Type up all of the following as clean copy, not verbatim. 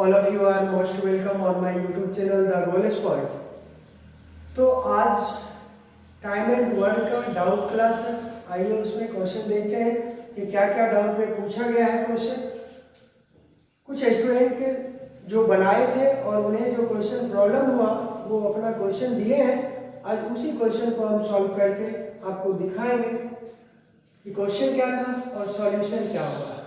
All of you are most welcome on my YouTube channel The Goal Spot। तो आज time and work का doubt class है। आइए उसमें क्वेश्चन देखते हैं कि क्या क्या डाउट में पूछा गया है। क्वेश्चन कुछ स्टूडेंट के जो बनाए थे और उन्हें जो क्वेश्चन प्रॉब्लम हुआ वो अपना क्वेश्चन दिए हैं। आज उसी क्वेश्चन को हम सॉल्व करके आपको दिखाएंगे कि क्वेश्चन क्या था और सॉल्यूशन क्या होगा।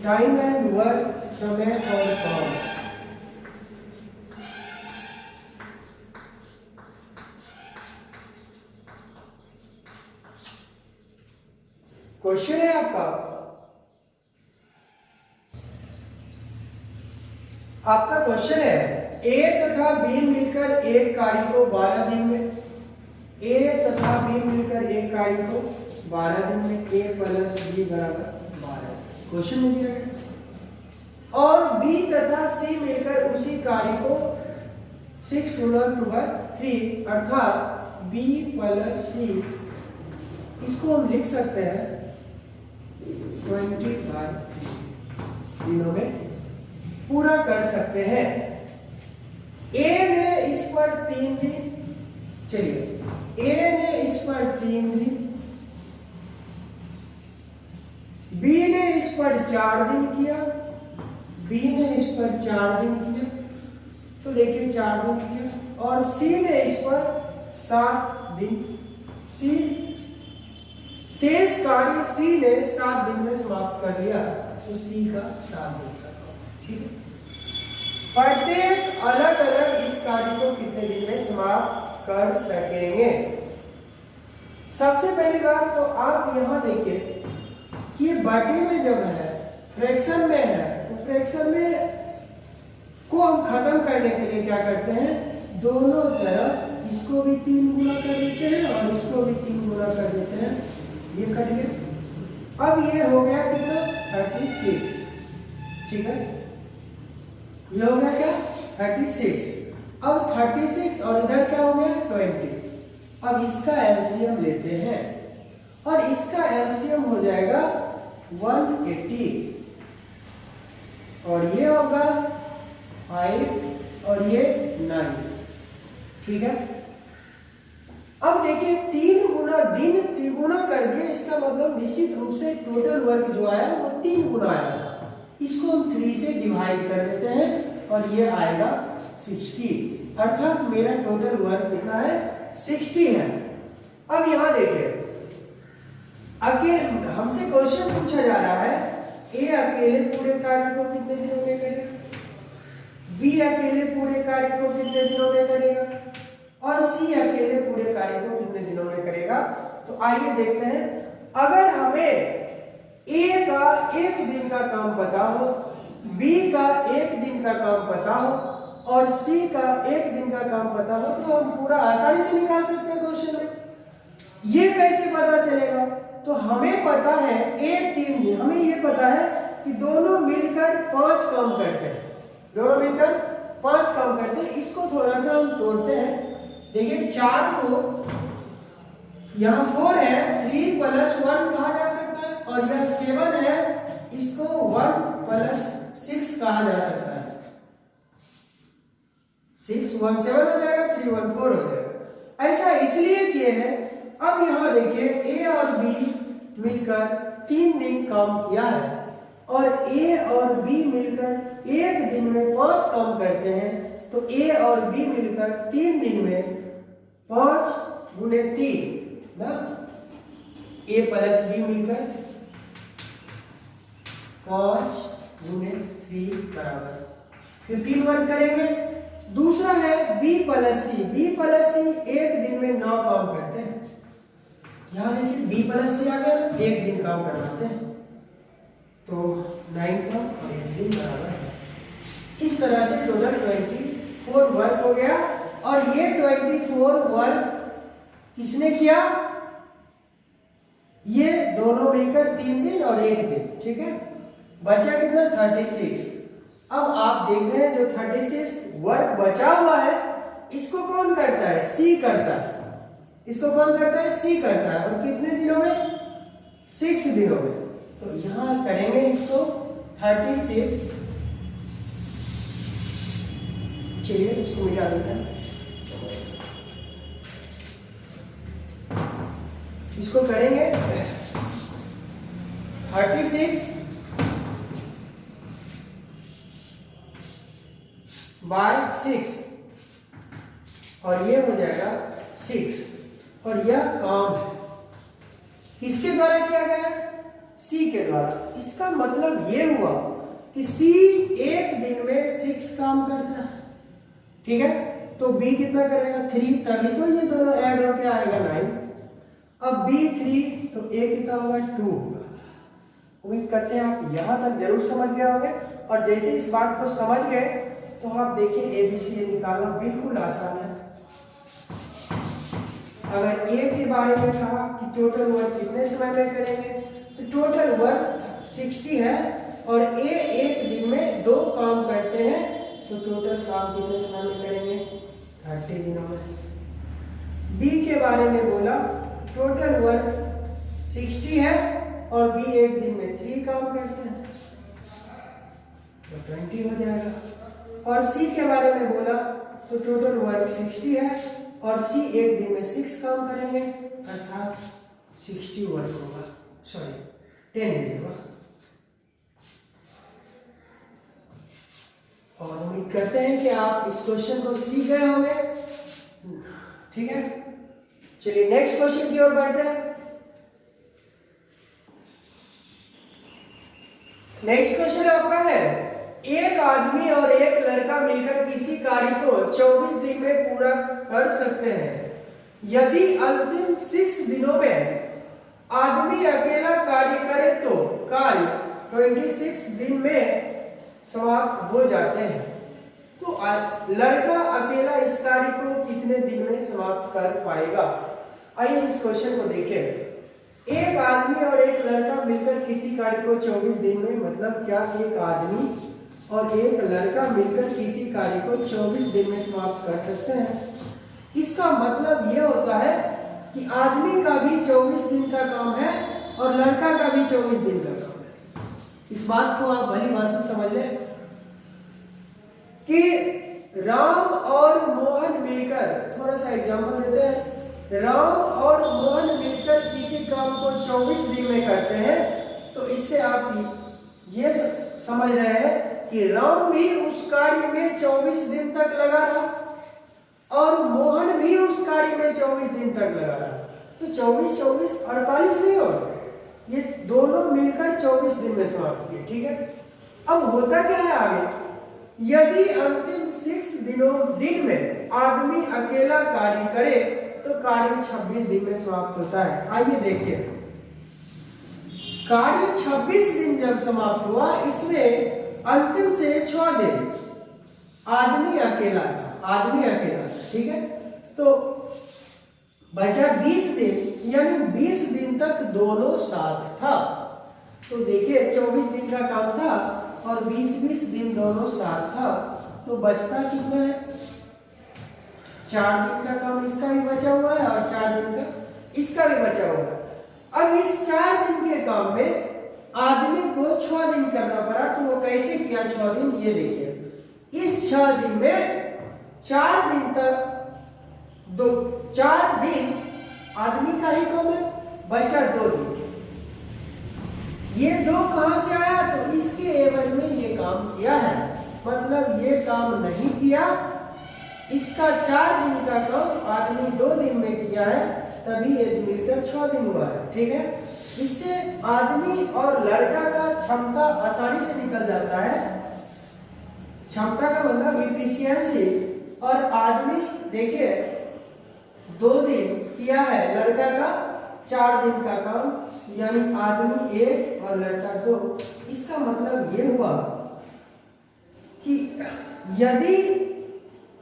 टाइम एंड वर्क, समय और काम। क्वेश्चन है आपका क्वेश्चन है ए तथा बी मिलकर एक गाड़ी को 12 दिन में, ए तथा बी मिलकर एक गाड़ी को 12 दिन में ए प्लस बी बराबर 12 क्वेश्चन में दिया गया। और बी तथा सी मिलकर उसी गाड़ी को 6 × 3 अर्थात बी प्लस सी, इसको हम लिख सकते हैं 20 दिनों में पूरा कर सकते हैं। ए ने इस पर 3 दिन, चलिए ए ने इस पर 3 दिन, बी ने इस पर 4 दिन किया, बी ने इस पर 4 दिन किया, तो देखिए 4 दिन किया, और सी ने इस पर 7 दिन, सी शेष कार्य सी ने 7 दिन में समाप्त कर लिया, तो सी का 7 दिन का काम। ठीक है, प्रत्येक अलग अलग इस कार्य को कितने दिन में समाप्त कर सकेंगे। सबसे पहली बात तो आप यहां देखिए कि ये बाटे में जब है, फ्रैक्शन में है, तो फ्रैक्शन में को हम खत्म करने के लिए क्या करते हैं, दोनों तरफ इसको भी 3 गुना कर देते हैं और इसको भी 3 गुना कर देते हैं। ये कट गया। अब ये हो गया कितना, 36। ठीक है, ये हो गया क्या, 36। अब 36 और इधर क्या हो गया, 20। अब इसका एलसीएम लेते हैं और इसका एलसीएम हो जाएगा 180 और ये होगा 5 और ये 9। ठीक है, अब देखिए 3 गुना दिन 3 गुना कर दिए, इसका मतलब निश्चित रूप से टोटल वर्क जो आया वो 3 गुना आया था। इसको हम 3 से डिवाइड कर देते हैं और ये आएगा 60, अर्थात मेरा टोटल वर्क कितना है, 60 है। अब यहां देखिए अकेले हमसे क्वेश्चन पूछा जा रहा है, ए अकेले पूरे कार्य को कितने दिनों में करेगा, बी अकेले पूरे कार्य को कितने दिनों में करेगा और सी अकेले पूरे कार्य को कितने दिनों में करेगा। तो आइए देखते हैं, अगर हमें ए का 1 दिन का काम पता हो, बी का 1 दिन का काम पता हो और सी का 1 दिन का काम पता हो, तो हम पूरा आसानी से निकाल सकते हैं क्वेश्चन में। ये कैसे पता चलेगा, तो हमें पता है 1 3 दिन, हमें ये पता है कि दोनों मिलकर 5 काम करते हैं, दोनों मिलकर 5 काम करते हैं। इसको थोड़ा सा हम तोड़ते हैं। देखिए 4 को यहाँ 4 है, 3 + 1 कहा जा सकता है और यह 7 है, इसको 1 + 6 कहा जा सकता है। 6 1 7 हो जाएगा, 3 1 4 हो जाएगा। ऐसा इसलिए किए हैं। अब यहां देखिए ए और बी मिलकर 3 दिन काम किया है और ए और बी मिलकर 1 दिन में 5 काम करते हैं, तो ए और बी मिलकर 3 दिन में 5 × 3 ना, ए प्लस बी मिलकर 5 × 3 बराबर 15 वर्क करेंगे। दूसरा है बी प्लस सी, बी प्लस सी 1 दिन में 9 काम करते हैं। यहां देखिए बी प्लस सी आ गया ना, 1 दिन काम करवाते हैं, तो 9 का और 1 दिन बराबर है। इस तरह से टोटल 24 वर्क हो गया और ये 24 वर्क किसने किया, ये दोनों मिलकर 3 दिन और 1 दिन। ठीक है, बचा कितना, 36। अब आप देख रहे हैं जो 36 वर्क बचा हुआ है इसको कौन करता है? सी करता है। इसको कौन करता है? सी करता है। और कितने दिनों में? 6 दिनों में। तो यहां करेंगे इसको 36। चलिए इसको मिटा देते हैं। इसको करेंगे 36 बाय 6 और ये हो जाएगा 6। और यह काम है किसके द्वारा किया गया? सी के द्वारा। इसका मतलब ये हुआ कि सी एक दिन में 6 काम करता है, ठीक है। तो बी कितना करेगा? 3, तभी तो ये दोनों ऐड होके आएगा 9। अब बी 3 तो ए कितना होगा? 2 होगा। उम्मीद करते हैं आप यहां तक जरूर समझ गए होंगे। और जैसे इस बात को समझ गए तो आप देखिए ABCD निकालना बिल्कुल आसान है। अगर ए के बारे में कहा कि टोटल वर्क कितने समय में करेंगे, तो टोटल वर्क 60 है और ए एक दिन में 2 काम करते हैं, तो टोटल काम कितने समय में करेंगे? 30 दिनों में। बी के बारे में बोला टोटल वर्क 60 है और बी एक दिन में 3 काम करते हैं, तो 20 हो जाएगा। और सी के बारे में बोला तो टोटल वर्क 60 है और सी एक दिन में 6 काम करेंगे, अर्थात 60 वर्क होगा, सॉरी 10 दिन होगा। और उम्मीद करते हैं कि आप इस क्वेश्चन को सीख गए होंगे, ठीक है। चलिए नेक्स्ट क्वेश्चन की ओर बढ़ते हैं। नेक्स्ट क्वेश्चन आपका है, एक आदमी और एक लड़का मिलकर किसी कार्य को 24 दिन में पूरा कर सकते हैं। यदि अंतिम 6 दिनों में आदमी अकेला कार्य करे तो कार्य 26 दिन में समाप्त हो जाते हैं। तो लड़का अकेला इस कार्य को कितने दिन में समाप्त कर पाएगा? आइए इस क्वेश्चन को देखें। एक आदमी और एक लड़का मिलकर किसी कार्य को 24 दिन में, मतलब क्या एक आदमी और एक लड़का मिलकर किसी कार्य को 24 दिन में समाप्त कर सकते हैं? इसका मतलब यह होता है कि आदमी का भी 24 दिन का काम है और लड़का का भी 24 दिन का काम है। इस बात को आप भली भांति समझ लें कि राम और मोहन मिलकर, थोड़ा सा एग्जांपल देते हैं, राम और मोहन मिलकर किसी काम को 24 दिन में करते हैं, तो इससे आप ये समझ रहे हैं कि राम भी उस कार्य में 24 दिन तक लगा रहा और मोहन भी उस कार्य में 24 दिन तक लगा रहा। तो 24 24 48 नहीं होगा, ये दोनों मिलकर 24 दिन में समाप्त किए, ठीक है। अब होता क्या है आगे, यदि अंतिम 6 दिन में आदमी अकेला कार्य करे तो कार्य 26 दिन में समाप्त होता है। आइए देखिए, कार्य 26 दिन जब समाप्त हुआ, इसमें अंतिम से 6 दिन आदमी अकेला था, ठीक है। तो बचा 20 दिन, यानी 20 दिन तक दोनों साथ था। तो देखिए 24 दिन का काम था और 20-20 दिन दोनों साथ था, तो बचता कितना है? 4 दिन का काम इसका भी बचा हुआ है और 4 दिन का इसका भी बचा हुआ है। अब इस 4 दिन के काम में आदमी को 6 दिन करना पड़ा, तो वो कैसे किया 6 दिन, ये देखिए। इस 6 दिन में 4 दिन तक 4 दिन आदमी का ही काम है, बचा 2 दिन। ये 2 कहां से आया? तो इसके एवज में ये काम किया है, मतलब ये काम नहीं किया, इसका 4 दिन का काम आदमी 2 दिन में किया है, तभी ये मिलकर 6 दिन हुआ है, ठीक है। इससे आदमी और लड़का का क्षमता आसानी से निकल जाता है। क्षमता का मतलब इफिशियंसी। और आदमी देखिए 2 दिन किया है, लड़का का 4 दिन का काम, यानी आदमी 1 और लड़का 2। इसका मतलब ये हुआ कि यदि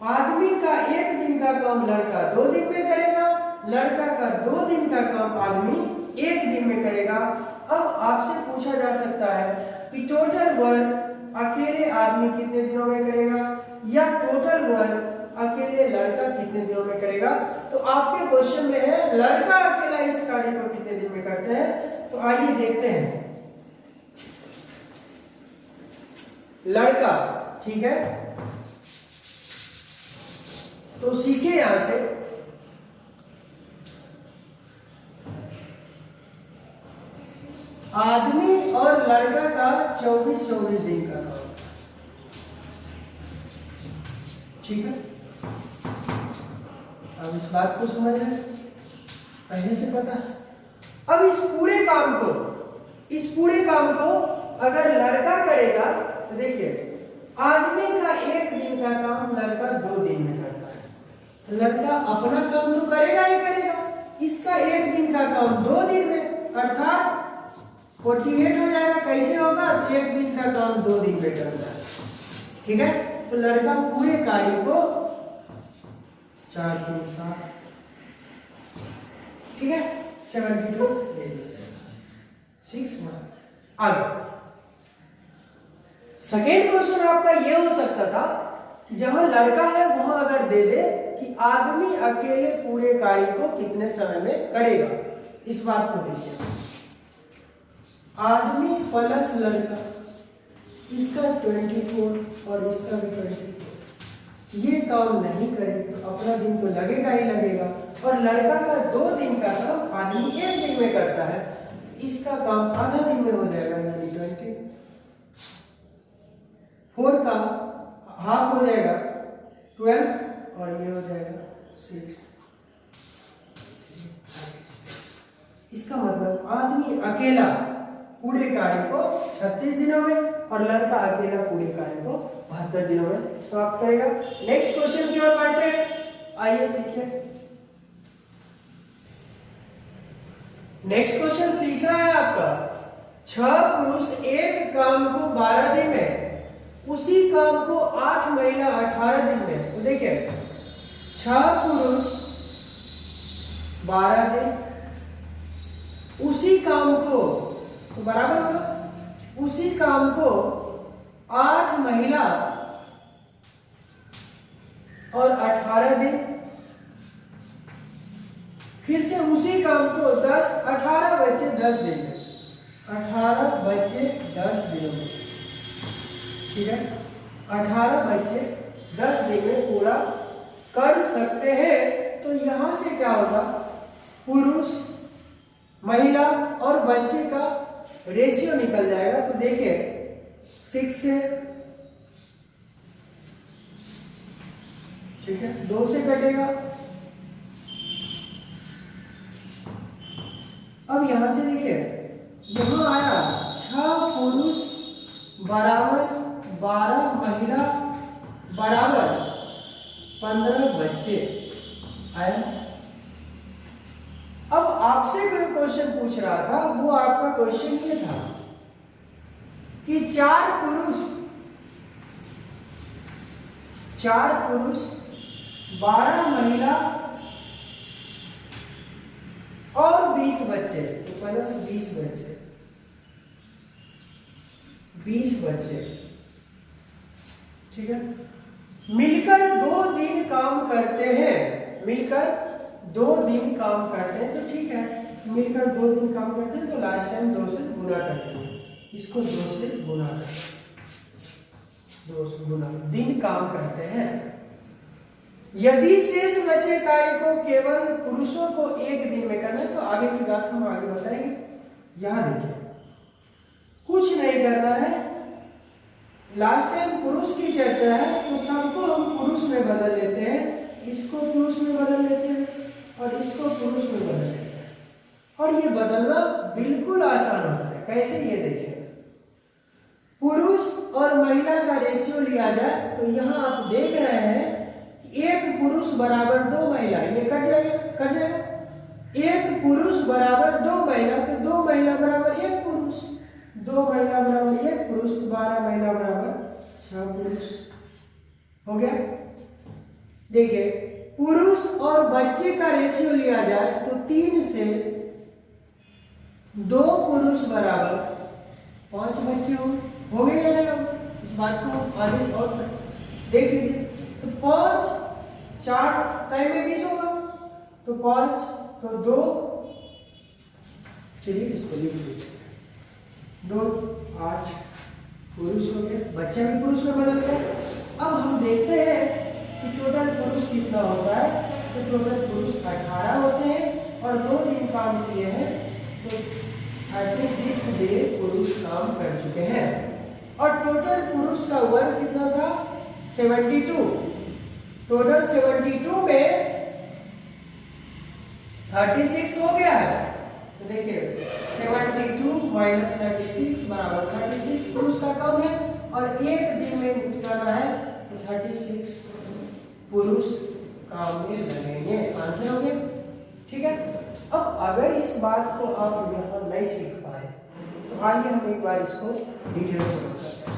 आदमी का 1 दिन का काम लड़का 2 दिन में करेगा, लड़का का 2 दिन का काम आदमी 1 दिन में करेगा। अब आपसे पूछा जा सकता है कि टोटल वर्क अकेले आदमी कितने दिनों में करेगा, या टोटल वर्क अकेले लड़का कितने दिनों में करेगा। तो आपके क्वेश्चन में है लड़का अकेला इस कार्य को कितने दिन में करते हैं। तो आइए देखते हैं। लड़का, ठीक है, तो सीखे यहां से आदमी और लड़का का 24-24 दिन का काम, ठीक है। अब इस बात को समझ रहे हैं, पहले से पता है। अब इस पूरे काम को अगर लड़का करेगा तो देखिए आदमी का 1 दिन का काम लड़का 2 दिन में करता है। लड़का अपना काम तो करेगा ही करेगा, इसका 1 दिन का काम 2 दिन में, अर्थात 48 हो जाएगा। कैसे होगा? 1 दिन का काम 2 दिन में करता है, ठीक है। तो लड़का पूरे कार्य को 4 3 7, ठीक है, 72 ले लीजिए 6 मंथ। आगे सेकेंड क्वेश्चन आपका ये हो सकता था कि जहां लड़का है वहां अगर दे दे कि आदमी अकेले पूरे कार्य को कितने समय में करेगा। इस बात को देखिए, आदमी प्लस लड़का, इसका 24 और इसका भी 24, ये काम नहीं करे तो अपना दिन तो लगेगा ही लगेगा। और लड़का का 2 दिन का काम आदमी 1 दिन में करता है, इसका काम आधा दिन में हो जाएगा, यानी 24 का हाफ हो जाएगा 12 और ये हो जाएगा 6। इसका मतलब आदमी अकेला पूरे कार्य को 36 दिनों में और लड़का अकेला पूरे कार्य को 72 दिनों में समाप्त करेगा। नेक्स्ट क्वेश्चन की ओर बढ़ते हैं, आइए सीखिए। नेक्स्ट क्वेश्चन तीसरा है आपका, 6 पुरुष एक काम को 12 दिन में, उसी काम को 8 महिला 18 दिन में। तो देखिए 6 पुरुष 12 दिन, उसी काम को, तो बराबर होगा, उसी काम को 8 महिला और 18 दिन, फिर से उसी काम को 18 बच्चे 10 दिन में, 18 बच्चे 10 दिनों में, ठीक है। 18 बच्चे 10 दिन में पूरा कर सकते हैं। तो यहां से क्या होगा, पुरुष महिला और बच्चे का रेशियो निकल जाएगा। तो देखिए 6 से, ठीक है, 2 से कटेगा। अब यहां से देखिए, यहां आया 6 पुरुष बराबर 12 महिला बराबर 15 बच्चे आया। अब आपसे कोई क्वेश्चन पूछ रहा था, वो आपका क्वेश्चन ये था कि 4 पुरुष 12 महिला और 20 बच्चे, तो प्लस 20 बच्चे, 20 बच्चे, ठीक है, मिलकर 2 दिन काम करते हैं, मिलकर 2 दिन काम करते हैं। तो ठीक है, मिलकर 2 दिन काम करते हैं, तो लास्ट टाइम 2 से गुना करते हैं, इसको 2 से गुना करते हैं, 2 से गुना दिन काम करते हैं। यदि शेष बचे कार्य को केवल पुरुषों को 1 दिन में करना है, तो आगे की बात हम आगे बताएंगे। यहां देखिए कुछ नहीं करना है, लास्ट टाइम पुरुष की चर्चा है, तो सबको हम पुरुष में बदल लेते हैं, इसको पुरुष में बदल लेते हैं और इसको पुरुष में बदल लेते हैं। और ये बदलना बिल्कुल आसान होता है। कैसे, ये देखिए, पुरुष और महिला का रेशियो लिया जाए तो यहां आप देख रहे हैं कि 1 पुरुष बराबर 2 महिला, ये कट जाएगा। 1 पुरुष बराबर 2 महिला, तो 2 महिला बराबर 1 पुरुष, 2 महिला बराबर 1 पुरुष, तो 12 महिला बराबर 6 पुरुष हो गया। देखिए पुरुष और बच्चे का रेशियो लिया जाए तो 3 से 2 पुरुष बराबर 5 बच्चे हो गए या नहीं? इस बात को आगे और देख लीजिए। तो 5 4 टाइम में 20 होगा, तो 5 तो 2, चलिए इसको लिख लीजिए, 2 8 पुरुष हो गया, बच्चा भी पुरुष में बदल गया। अब हम देखते हैं कि टोटल पुरुष कितना होता है, तो टोटल पुरुष 18 होते हैं और 2 दिन काम किए हैं, तो 36 डे पुरुष काम कर चुके हैं। और टोटल पुरुष का वर्क कितना था, 72। टोटल 72 में 36 हो गया है, तो देखिए 72 माइनस 36 बराबर 36 पुरुष का काम है, और एक दिन में निपटाना है, तो 36 पुरुष काम में लगेंगे। आंसर हो गया, ठीक है। अब अगर इस बात को आप यहाँ नहीं सीख पाए, तो आइए हम एक बार इसको डिटेल से करते हैं।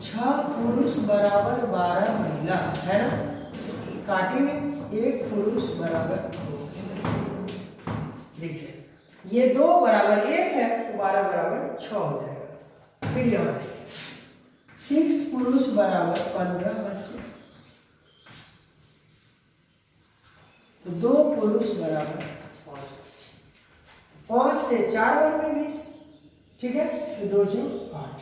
6 पुरुष बराबर 12 महिला है ना, काटेंगे, 1 पुरुष बराबर 2। देखिए ये 2 बराबर 1 है, तो 12 बराबर 6 हो जाएगा। फिर यहाँ 6 पुरुष बराबर 15 बच्चे, तो 2 पुरुष बराबर 5 बच्चे, 5 से 4 बन गए 20, ठीक है, तो 2 जो 8।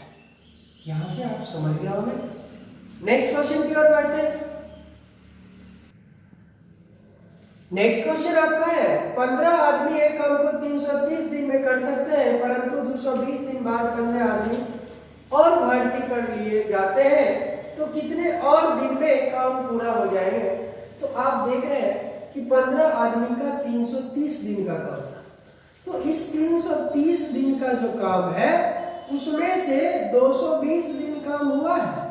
यहां से आप समझ गए होंगे। नेक्स्ट क्वेश्चन की ओर बढ़ते हैं। नेक्स्ट क्वेश्चन आपका है, 15 आदमी एक काम को 330 दिन में कर सकते हैं, परंतु 220 दिन बाद 15 आदमी और भर्ती कर लिए जाते हैं, तो कितने और दिन में काम पूरा हो जाएंगे। तो आप देख रहे हैं कि 15 आदमी का 330 दिन का काम था, तो इस 330 दिन का जो काम है उसमें से 220 दिन काम हुआ है,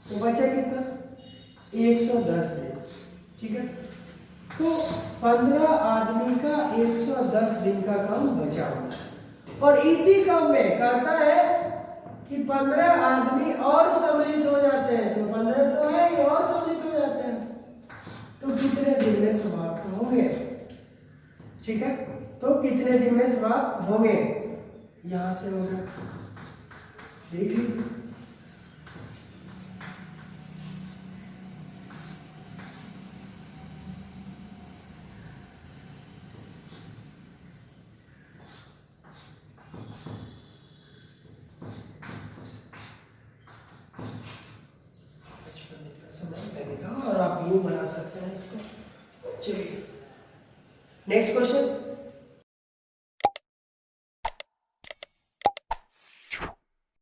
तो बचा कितना, 110 दिन, ठीक है। तो 15 आदमी का 110 दिन का काम बचा हुआ है, और इसी काम में कहता है कि 15 आदमी और सम्मिलित हो जाते हैं, तो 15 तो है ये और सम्मिलित हो जाते हैं, तो कितने दिन में समाप्त होंगे, ठीक है। तो कितने दिन में समाप्त होंगे, यहां से होगा, देख लीजिए। और आप यूं बना सकते हैं इसको। चलिए नेक्स्ट क्वेश्चन,